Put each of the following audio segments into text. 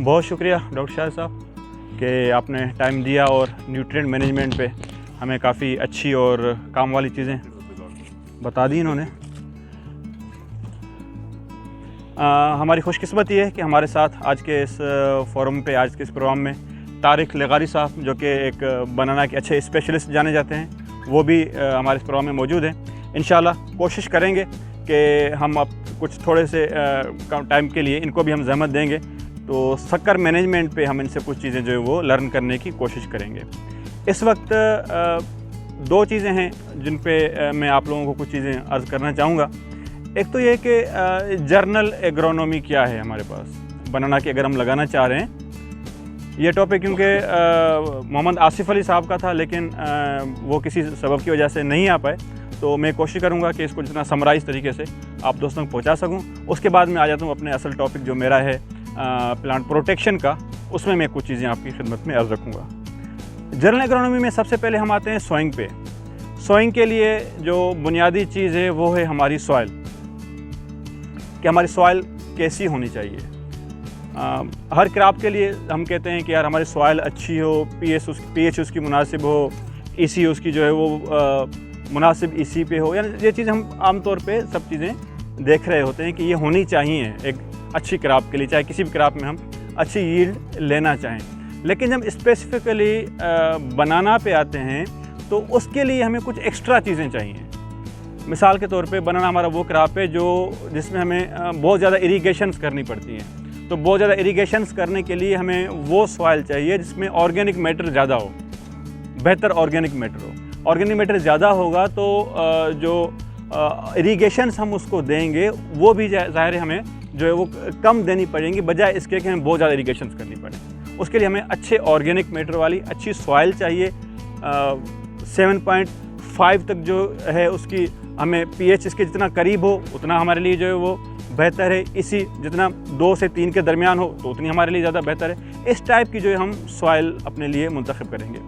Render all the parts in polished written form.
बहुत शुक्रिया डॉक्टर शाह साहब कि आपने टाइम दिया और न्यूट्रिएंट मैनेजमेंट पे हमें काफ़ी अच्छी और काम वाली चीज़ें बता दी इन्होंने। हमारी खुशकिस्मती है कि हमारे साथ आज के इस फोरम पे, आज के इस प्रोग्राम में तारिक लगारी साहब, जो कि एक बनाना के अच्छे स्पेशलिस्ट जाने जाते हैं, वो भी हमारे इस प्रोग्राम में मौजूद हैं। इंशाल्लाह कोशिश करेंगे कि हम अब कुछ थोड़े से टाइम के लिए इनको भी हम जहमत देंगे, तो शक्कर मैनेजमेंट पे हम इनसे कुछ चीज़ें जो है वो लर्न करने की कोशिश करेंगे। इस वक्त दो चीज़ें हैं जिन पे मैं आप लोगों को कुछ चीज़ें अर्ज़ करना चाहूँगा। एक तो ये कि जर्नल एग्रोनॉमी क्या है हमारे पास, बनाना की अगर हम लगाना चाह रहे हैं। ये टॉपिक क्योंकि मोहम्मद आसिफ अली साहब का था, लेकिन वो किसी सबब की वजह से नहीं आ पाए, तो मैं कोशिश करूँगा कि इसको जितना समराइज़ तरीके से आप दोस्तों को पहुँचा सकूँ। उसके बाद मैं आ जाता हूँ अपने असल टॉपिक जो मेरा है प्लांट प्रोटेक्शन का, उसमें मैं कुछ चीज़ें आपकी खिदमत में अर्ज़ रखूँगा। जर्नल एग्रोनॉमी में सबसे पहले हम आते हैं सोइंग पे। सोइंग के लिए जो बुनियादी चीज़ है वो है हमारी सॉइल, कि हमारी सॉइल कैसी होनी चाहिए। हर क्रॉप के लिए हम कहते हैं कि यार हमारी सॉइल अच्छी हो, पीएच उसकी मुनासिब हो, ईसी उसकी जो है वो मुनासिब ईसी पे हो, यानी ये चीज़ हम आमतौर पे सब चीज़ें देख रहे होते हैं कि ये होनी चाहिए एक अच्छी क्रॉप के लिए, चाहे किसी भी क्रॉप में हम अच्छी यील्ड लेना चाहें। लेकिन जब स्पेसिफिकली बनाना पे आते हैं तो उसके लिए हमें कुछ एक्स्ट्रा चीज़ें चाहिए। मिसाल के तौर पे बनाना हमारा वो क्रॉप है जिसमें हमें बहुत ज़्यादा इरीगेशंस करनी पड़ती हैं। तो बहुत ज़्यादा इरीगेशंस करने के लिए हमें वो सॉइल चाहिए जिसमें ऑर्गेनिक मैटर ज़्यादा हो, बेहतर ऑर्गेनिक मैटर हो। ऑर्गेनिक मैटर ज़्यादा होगा तो जो इरीगेशंस हम उसको देंगे वो भी ज़ाहिर है हमें जो है वो कम देनी पड़ेंगी, बजाय इसके कि हमें बहुत ज़्यादा इरीगेशंस करनी पड़े। उसके लिए हमें अच्छे ऑर्गेनिक मैटर वाली अच्छी सॉइल चाहिए। 7.5 तक जो है उसकी हमें पीएच इसके जितना करीब हो उतना हमारे लिए जो है वो बेहतर है। इसी जितना 2 से 3 के दरमियान हो तो उतनी हमारे लिए ज़्यादा बेहतर है। इस टाइप की जो है हम सॉइल अपने लिए मुंतखब करेंगे।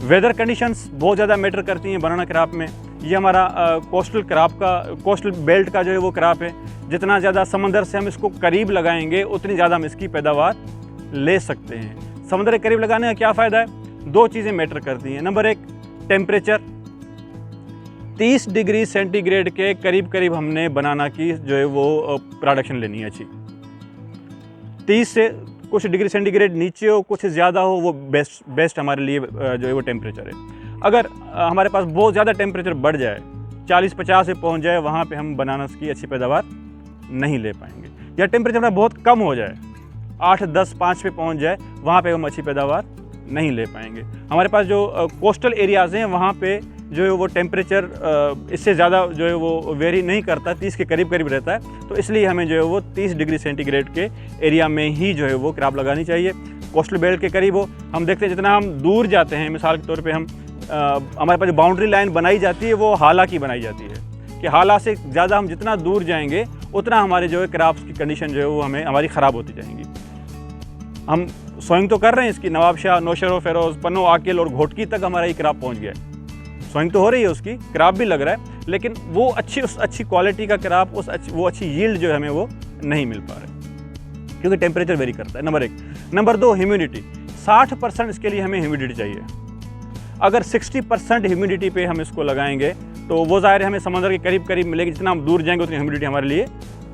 वेदर कंडीशंस बहुत ज़्यादा मैटर करती हैं बनाना क्रॉप में। ये हमारा कोस्टल बेल्ट का जो है वो क्रॉप है। जितना ज़्यादा समंदर से हम इसको करीब लगाएंगे उतनी ज़्यादा हम इसकी पैदावार ले सकते हैं। समंदर के करीब लगाने का क्या फ़ायदा है? 2 चीज़ें मैटर करती हैं। Number 1, temperature. 30 डिग्री सेंटीग्रेड के करीब करीब हमने बनाना की जो है वो प्रोडक्शन लेनी है अच्छी। 30 से कुछ डिग्री सेंटीग्रेड नीचे हो, कुछ ज़्यादा हो, वो बेस्ट हमारे लिए जो है वो टेम्परेचर है। अगर हमारे पास बहुत ज़्यादा टेम्परेचर बढ़ जाए, 40-50 से पहुंच जाए, वहाँ पे हम बनाना की अच्छी पैदावार नहीं ले पाएंगे। या टेम्परेचर हमारा बहुत कम हो जाए, 8, 10, 5 पे पहुंच जाए, वहाँ पे हम अच्छी पैदावार नहीं ले पाएंगे। हमारे पास जो कोस्टल एरियाज़ हैं वहाँ पे जो है वो टेम्परेचर इससे ज़्यादा जो है वो वेरी नहीं करता, 30 के करीब करीब रहता है। तो इसलिए हमें जो है वो 30 डिग्री सेंटीग्रेड के एरिया में ही जो है वो क्रॉप लगानी चाहिए। कोस्टल बेल्ट के करीब हो। हम देखते हैं जितना हम दूर जाते हैं, मिसाल के तौर पर हम हमारे पास जो बाउंड्री लाइन बनाई जाती है वो हाला की बनाई जाती है कि हाला से ज़्यादा हम जितना दूर जाएंगे उतना हमारे जो है क्रॉप्स की कंडीशन जो है वो हमारी ख़राब होती जाएंगी। हम सोइंग तो कर रहे हैं इसकी, नवाबशाह, नौशेरो, फेरोज़, पन्नो, आकिल और घोटकी तक हमारा ये क्रॉप पहुंच गया है। सोइंग तो हो रही है, उसकी क्रॉप भी लग रहा है, लेकिन वो अच्छी क्वालिटी का क्रॉप, वो अच्छी यील्ड जो है हमें वो नहीं मिल पा रहा है क्योंकि टेम्परेचर वेरी करता है। नंबर 1। Number 2, humidity. 60% इसके लिए हमें ह्यूमिडिटी चाहिए। अगर 60% ह्यूमिडिटी पे हम इसको लगाएंगे तो वो ज़ाहिर है हमें समंदर के करीब करीब मिलेगी। जितना हम दूर जाएंगे उतनी ह्यूमिडिटी हमारे लिए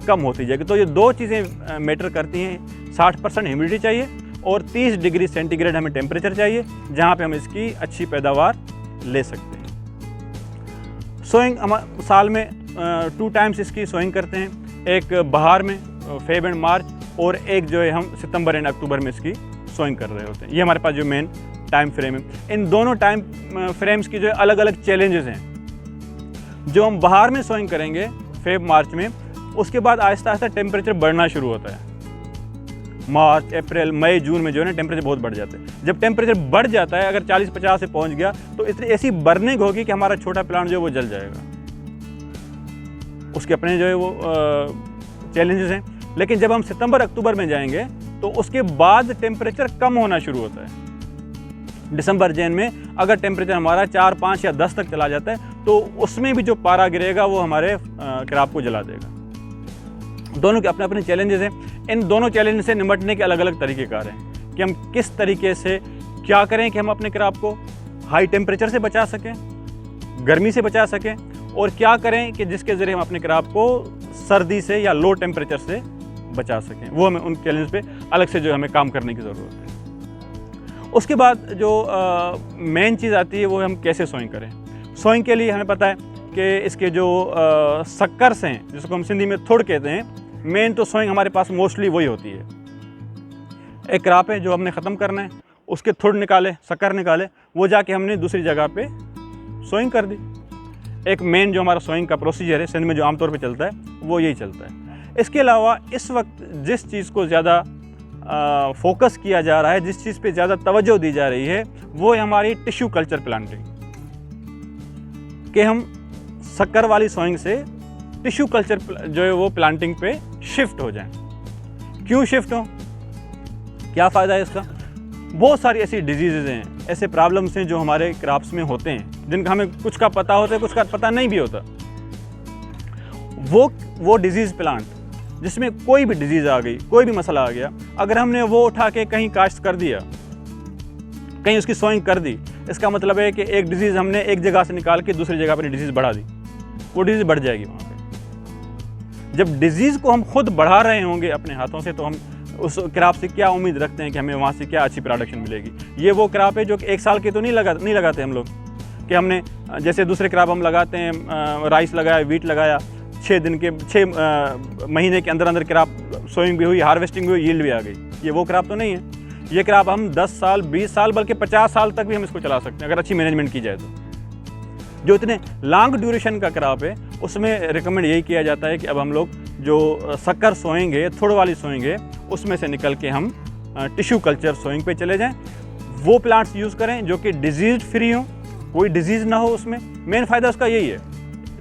कम होती जाएगी। तो ये 2 चीज़ें मैटर करती हैं। 60% ह्यूमिडिटी चाहिए और 30 डिग्री सेंटीग्रेड हमें टेम्परेचर चाहिए, जहाँ पे हम इसकी अच्छी पैदावार ले सकते हैं। सोइंग हम साल में 2 टाइम्स इसकी सोइंग करते हैं। एक बहार में फेब एंड मार्च, और एक जो है हम सितंबर एंड अक्टूबर में इसकी सोइंग कर रहे होते हैं। ये हमारे पास जो मेन टाइम फ्रेम है। इन दोनों टाइम फ्रेम्स की जो अलग अलग चैलेंजेस हैं। जो हम बहार में सोइंग करेंगे फेब मार्च में, उसके बाद आहिस्ता आहिस्ता टेम्परेचर बढ़ना शुरू होता है। मार्च, अप्रैल, मई, जून में जो है ना टेम्परेचर बहुत बढ़ जाता है। जब टेम्परेचर बढ़ जाता है, अगर 40-50 से पहुंच गया, तो इतनी ऐसी बर्निंग होगी कि हमारा छोटा प्लांट जो है वो जल जाएगा। उसके अपने जो है वो चैलेंजेस हैं। लेकिन जब हम सितंबर अक्टूबर में जाएंगे तो उसके बाद टेम्परेचर कम होना शुरू होता है। दिसंबर जैन में अगर टेम्परेचर हमारा 4, 5 या 10 तक चला जाता है तो उसमें भी जो पारा गिरेगा वो हमारे क्रॉप को जला देगा। दोनों के अपने अपने चैलेंजेस हैं। इन दोनों चैलेंज से निपटने के अलग अलग तरीक़ेकार हैं कि हम किस तरीके से क्या करें कि हम अपने क्रॉप को हाई टेम्परेचर से बचा सकें, गर्मी से बचा सकें, और क्या करें कि जिसके ज़रिए हम अपने क्रॉप को सर्दी से या लो टेम्परेचर से बचा सकें। वो हमें उन चैलेंज पे अलग से जो हमें काम करने की ज़रूरत है। उसके बाद जो मेन चीज़ आती है वो हम कैसे सोइंग करें। सोइंग के लिए हमें पता है कि इसके जो सक्कर्स हैं, जिसको हम सिंधी में थुड़ कहते हैं, मेन तो सोइंग हमारे पास मोस्टली वही होती है। एक क्रॉप है जो हमने ख़त्म करना है, उसके थुड़ निकाले, शक्कर निकाले, वो जाके हमने दूसरी जगह पे सोइंग कर दी। एक मेन जो हमारा सोइंग का प्रोसीजर है सिंध में जो आमतौर पे चलता है वो यही चलता है। इसके अलावा इस वक्त जिस चीज़ को ज़्यादा फोकस किया जा रहा है, जिस चीज़ पे ज़्यादा तवज्जो दी जा रही है, वो है हमारी टिश्यू कल्चर प्लांटिंग, कि हम शक्कर वाली सोइंग से टिश्यू कल्चर जो है वो प्लांटिंग पे शिफ्ट हो जाएं। क्यों शिफ्ट हो, क्या फ़ायदा है इसका? बहुत सारी ऐसी डिजीज़ हैं, ऐसे प्रॉब्लम्स हैं जो हमारे क्रॉप्स में होते हैं, जिनका हमें कुछ का पता होता है, कुछ का पता नहीं भी होता। वो डिजीज़ प्लांट जिसमें कोई भी डिजीज़ आ गई, कोई भी मसला आ गया, अगर हमने वो उठा के कहीं काश्त कर दिया, कहीं उसकी सोइंग कर दी, इसका मतलब है कि एक डिजीज़ हमने एक जगह से निकाल के दूसरी जगह पर डिजीज़ बढ़ा दी, वो डिजीज़ बढ़ जाएगी वहाँ पे। जब डिजीज़ को हम खुद बढ़ा रहे होंगे अपने हाथों से, तो हम उस क्रॉप से क्या उम्मीद रखते हैं कि हमें वहाँ से क्या अच्छी प्रोडक्शन मिलेगी। ये वो क्रॉप है जो कि एक साल की तो नहीं लगाते हम लोग, कि हमने जैसे दूसरे क्रॉप हम लगाते हैं, राइस लगाया, वीट लगाया, 6 महीने के अंदर अंदर क्रॉप सोइंग भी हुई, हार्वेस्टिंग भी हुई, यील्ड भी आ गई। ये वो क्रॉप तो नहीं है। ये क्रॉप हम 10 साल, 20 साल, बल्कि 50 साल तक भी हम इसको चला सकते हैं अगर अच्छी मैनेजमेंट की जाए तो। जो इतने लॉन्ग ड्यूरेशन का क्रॉप है, उसमें रिकमेंड यही किया जाता है कि अब हम लोग जो शक्कर सोएंगे, थुड़ वाली सोएंगे, उसमें से निकल के हम टिश्यू कल्चर सोइंग पे चले जाएं। वो प्लांट्स यूज़ करें जो कि डिजीज़ फ्री हों, कोई डिजीज़ ना हो उसमें। मेन फ़ायदा उसका यही है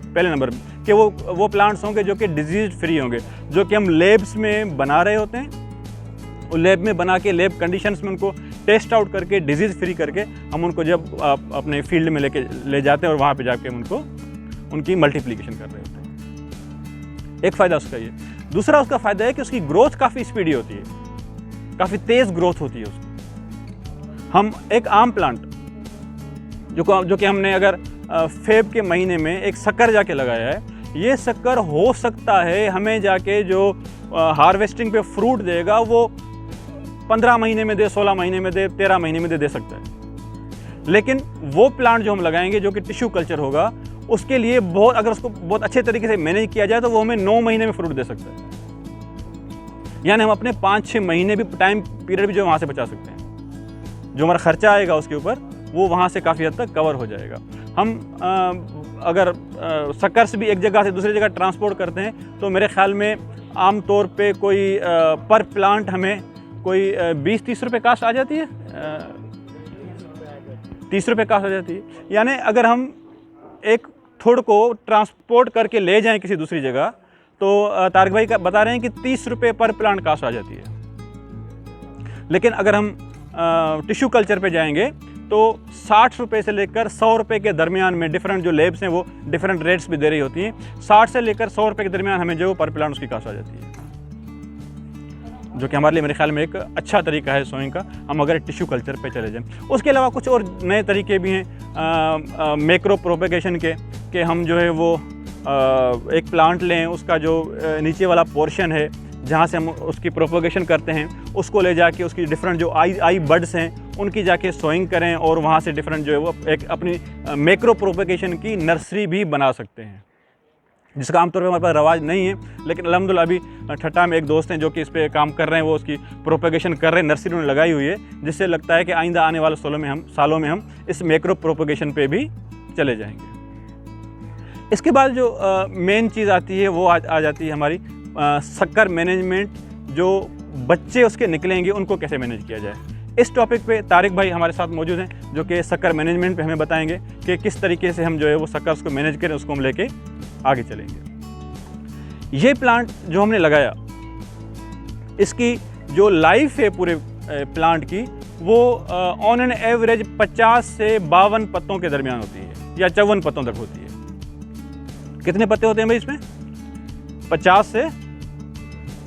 पहले नंबर में, कि वो प्लांट्स होंगे जो कि डिजीज़ फ्री होंगे, जो कि हम लेब्स में बना रहे होते हैं। वो लेब में बना के लेब कंडीशंस में उनको टेस्ट आउट करके डिजीज़ फ्री करके हम उनको जब अपने फील्ड में ले जाते हैं और वहाँ पे जाके उनको उनकी मल्टीप्लिकेशन कर रहे होते हैं। एक फ़ायदा उसका ये। दूसरा उसका फ़ायदा है कि उसकी ग्रोथ काफ़ी स्पीडी होती है, काफ़ी तेज़ ग्रोथ होती है उसकी। हम एक आम प्लांट जो कि हमने अगर फेब के महीने में एक शक्कर जाके लगाया है, ये शक्कर हो सकता है हमें जाके जो हार्वेस्टिंग पे फ्रूट देगा वो 15 महीने में दे, 16 महीने में दे, 13 महीने में दे सकता है। लेकिन वो प्लांट जो हम लगाएंगे जो कि टिश्यू कल्चर होगा, उसके लिए अगर उसको बहुत अच्छे तरीके से मैनेज किया जाए तो वो हमें 9 महीने में फ्रूट दे सकता है। यानी हम अपने 5-6 महीने भी टाइम पीरियड भी जो वहाँ से बचा सकते हैं। जो हमारा खर्चा आएगा उसके ऊपर, वो वहाँ से काफ़ी हद तक कवर हो जाएगा। हम अगर शक्कर से भी एक जगह से दूसरी जगह ट्रांसपोर्ट करते हैं तो मेरे ख्याल में आम तौर पे कोई पर प्लांट हमें कोई 20-30 रुपये कास्ट आ जाती है, 30 रुपये कास्ट आ जाती है। यानी अगर हम एक थुड़ को ट्रांसपोर्ट करके ले जाएं किसी दूसरी जगह, तो तारिक भाई बता रहे हैं कि 30 रुपये पर प्लांट कास्ट आ जाती है। लेकिन अगर हम टिश्यू कल्चर पे जाएंगे तो 60 रुपये से लेकर 100 रुपये के दरमियान में डिफरेंट जो लेब्स हैं वो डिफरेंट रेट्स भी दे रही होती हैं। 60 से लेकर 100 रुपये के दरमियान हमें जो पर प्लांट उसकी कास्ट आ जाती है, जो कि हमारे लिए मेरे ख्याल में एक अच्छा तरीका है सोइंग का, हम अगर टिश्यू कल्चर पे चले जाएं। उसके अलावा कुछ और नए तरीके भी हैं मैक्रो प्रोपेगेशन के, कि हम जो है वो एक प्लांट लें, उसका जो नीचे वाला पोर्शन है जहाँ से हम उसकी प्रोपेगेशन करते हैं, उसको ले जाके उसकी डिफरेंट जो आई बड्स हैं उनकी जाके सोइंग करें और वहाँ से डिफरेंट जो है वो एक अपनी मैक्रो प्रोपेगेशन की नर्सरी भी बना सकते हैं, जिसका आमतौर पे हमारे पास रवाज नहीं है। लेकिन अल्हम्दुलिल्लाह अभी ठट्टा में एक दोस्त हैं जो कि इस पे काम कर रहे हैं, वो उसकी प्रोपेगेशन कर रहे हैं, नर्सरी उन्होंने लगाई हुई है, जिससे लगता है कि आइंदा आने वाले सालों में हम इस मैक्रो प्रोपेगेशन पे भी चले जाएंगे। इसके बाद जो मेन चीज़ आती है वो आ जाती है हमारी शक्कर मैनेजमेंट। जो बच्चे उसके निकलेंगे उनको कैसे मैनेज किया जाए। इस टॉपिक पे तारिक भाई हमारे साथ मौजूद हैं, जो कि शक्कर मैनेजमेंट पे हमें बताएंगे कि किस तरीके से हम जो है वो शक्कर उसको मैनेज करें, उसको हम लेके आगे चलेंगे। ये प्लांट जो हमने लगाया, इसकी जो लाइफ है पूरे प्लांट की, वो ऑन एन एवरेज 50 से 52 पत्तों के दरमियान होती है, या 54 पत्तों तक होती है। कितने पत्ते होते हैं भाई इसमें? 50 से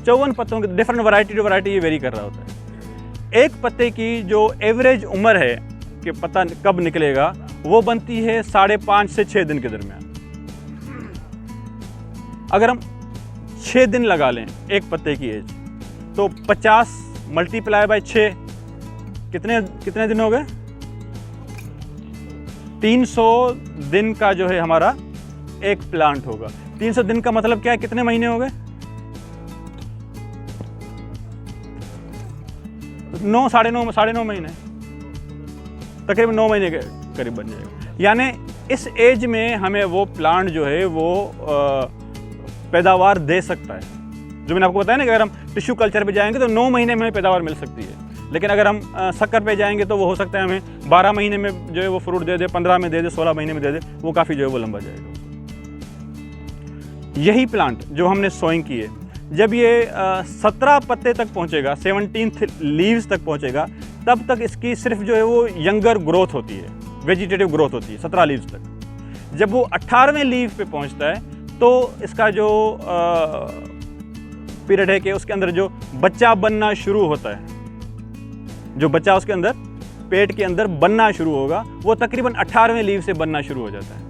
54 पत्तों की डिफरेंट वैरायटी टू वैरायटी ये वेरी कर रहा होता है। एक पत्ते की जो एवरेज उम्र है कि पत्ता कब निकलेगा वो बनती है 5.5 से 6 दिन के दरमियान। अगर हम 6 दिन लगा लें एक पत्ते की एज, तो 50 मल्टीप्लाई बाय 6 कितने दिन हो गए? 300 दिन का जो है हमारा एक प्लांट होगा। 300 दिन का मतलब क्या है, कितने महीने हो गए? 9 महीने, तकरीबन 9 महीने के करीब बन जाएगा। यानी इस एज में हमें वो प्लांट जो है वो पैदावार दे सकता है। जो मैंने आपको बताया ना कि अगर हम टिश्यू कल्चर पे जाएंगे तो 9 महीने में हमें पैदावार मिल सकती है, लेकिन अगर हम शक्कर पे जाएंगे तो वो हो सकता है हमें 12 महीने में जो है वो फ्रूट दे दे, 15 में दे दे, 16 महीने में दे दे, वो काफ़ी जो है वो लंबा जाएगा। यही प्लांट जो हमने सोइंग की है, जब ये 17 पत्ते तक पहुंचेगा, 17th लीव्स तक पहुंचेगा, तब तक इसकी सिर्फ जो है वो यंगर ग्रोथ होती है, वेजिटेटिव ग्रोथ होती है 17 लीव्स तक। जब वो 18वें लीव पे पहुंचता है तो इसका जो पीरियड है कि उसके अंदर जो बच्चा बनना शुरू होता है, जो बच्चा उसके अंदर पेट के अंदर बनना शुरू होगा, वो तकरीबन 18वें लीव से बनना शुरू हो जाता है।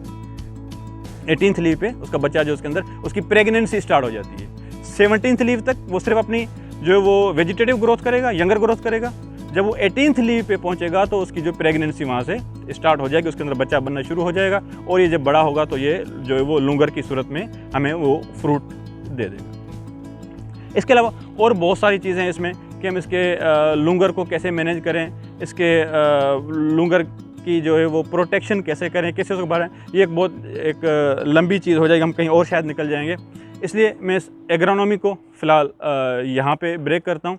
18th लीव पे उसका बच्चा जो उसके अंदर उसकी प्रेगनेंसी स्टार्ट हो जाती है। 17th लीव तक वो सिर्फ अपनी जो है वो वेजिटेटिव ग्रोथ करेगा, यंगर ग्रोथ करेगा। जब वो 18th लीव पे पहुंचेगा तो उसकी जो प्रेगनेंसी वहाँ से स्टार्ट हो जाएगी, उसके अंदर बच्चा बनना शुरू हो जाएगा, और ये जब बड़ा होगा तो ये जो है वो लूंगर की सूरत में हमें वो फ्रूट दे देगा। इसके अलावा और बहुत सारी चीज़ें हैं इसमें कि हम इसके लूंगर को कैसे मैनेज करें, इसके लूंगर की जो है वो प्रोटेक्शन कैसे करें, कैसे उसको बढ़ाएं। ये एक लंबी चीज़ हो जाएगी, हम कहीं और शायद निकल जाएंगे। इसलिए मैं इस एग्रोनॉमी को फ़िलहाल यहाँ पे ब्रेक करता हूँ।